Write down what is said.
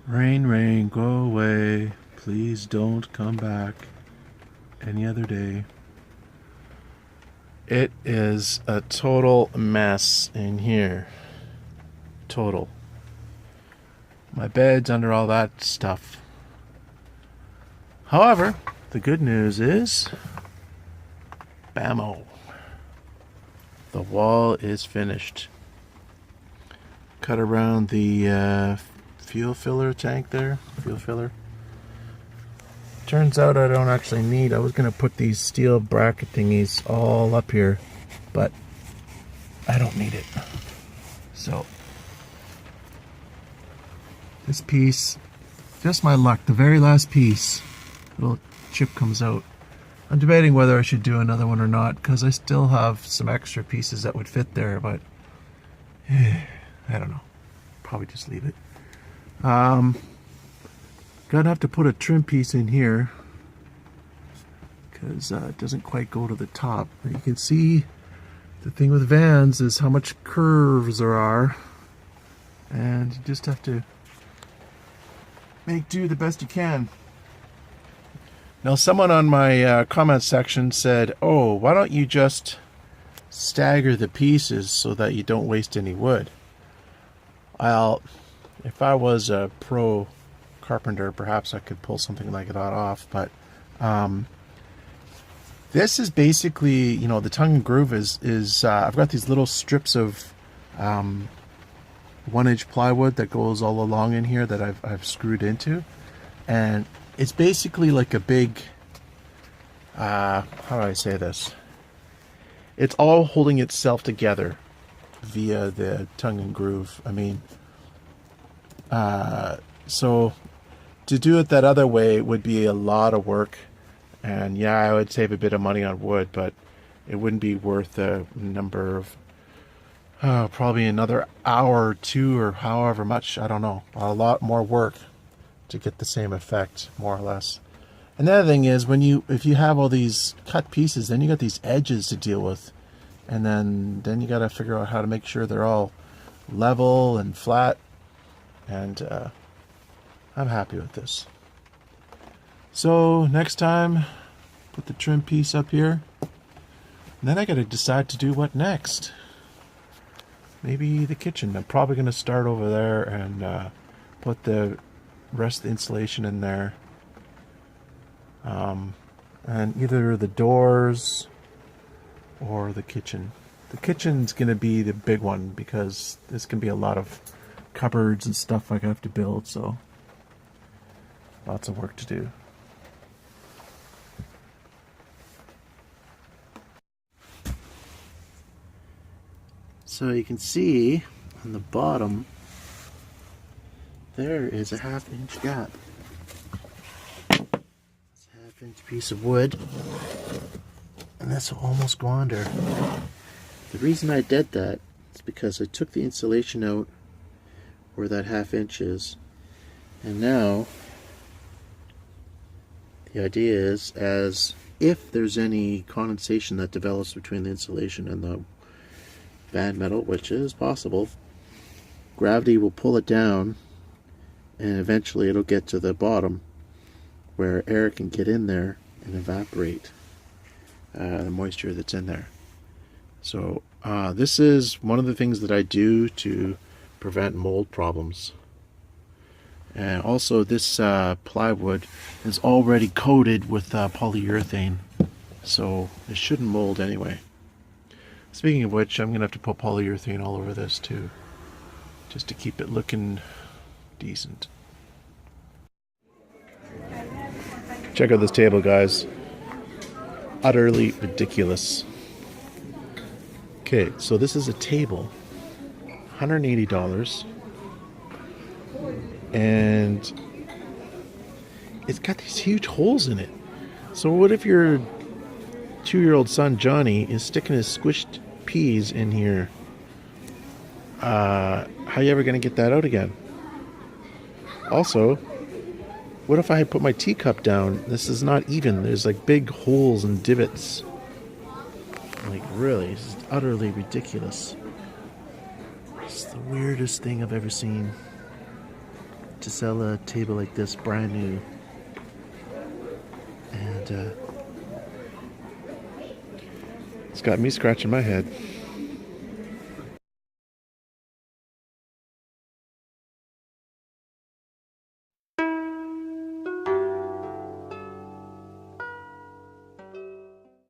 Rain, rain, go away. Please don't come back any other day. It is a total mess in here. Total. My bed's under all that stuff. However, the good news is, bammo. The wall is finished. Cut around the fuel filler tank there. Fuel filler. Turns out I don't actually need. I was going to put these steel bracket thingies all up here, but I don't need it. So this piece, just my luck, the very last piece, little chip comes out. I'm debating whether I should do another one or not, because I still have some extra pieces that would fit there, but I don't know. Probably just leave it. Gonna have to put a trim piece in here because it doesn't quite go to the top. But you can see the thing with vans is how much curves there are, and you just have to make do the best you can. Now, someone on my comment section said, "Oh, why don't you just stagger the pieces so that you don't waste any wood?" Well, if I was a pro carpenter, perhaps I could pull something like that off, but this is basically, you know, the tongue and groove is I've got these little strips of 1-inch plywood that goes all along in here that I've screwed into, and it's basically like a big how do I say this? It's all holding itself together via the tongue and groove. I mean, so to do it that other way would be a lot of work, and yeah, I would save a bit of money on wood, but it wouldn't be worth the number of probably another hour or two, or however much, I don't know, a lot more work to get the same effect, more or less. And the other thing is, if you have all these cut pieces, then you got these edges to deal with, and then you got to figure out how to make sure they're all level and flat, and I'm happy with this. So next time, put the trim piece up here, and then I got to decide to do what next. Maybe the kitchen. I'm probably going to start over there and put the rest of the insulation in there, and either the doors or the kitchen. The kitchen's going to be the big one because there's going to be a lot of cupboards and stuff I have to build, so lots of work to do. So you can see on the bottom there is a 1/2-inch gap. It's a 1/2-inch piece of wood, and this will almost go under. The reason I did that is because I took the insulation out where that 1/2 inch is, and now the idea is, as if there's any condensation that develops between the insulation and the band metal, which is possible, gravity will pull it down, and eventually it'll get to the bottom where air can get in there and evaporate the moisture that's in there. So this is one of the things that I do to prevent mold problems. And also, this plywood is already coated with polyurethane, so it shouldn't mold anyway. Speaking of which, I'm going to have to put polyurethane all over this too, just to keep it looking decent. Check out this table, guys. Utterly ridiculous. Okay, so this is a table, $180. And it's got these huge holes in it. So what if your 2-year-old son Johnny is sticking his squished peas in here? How are you ever going to get that out again? Also, what if I put my teacup down? This is not even. There's like big holes and divots. Like, really, this is utterly ridiculous. It's the weirdest thing I've ever seen. to sell a table like this brand new. And it's got me scratching my head.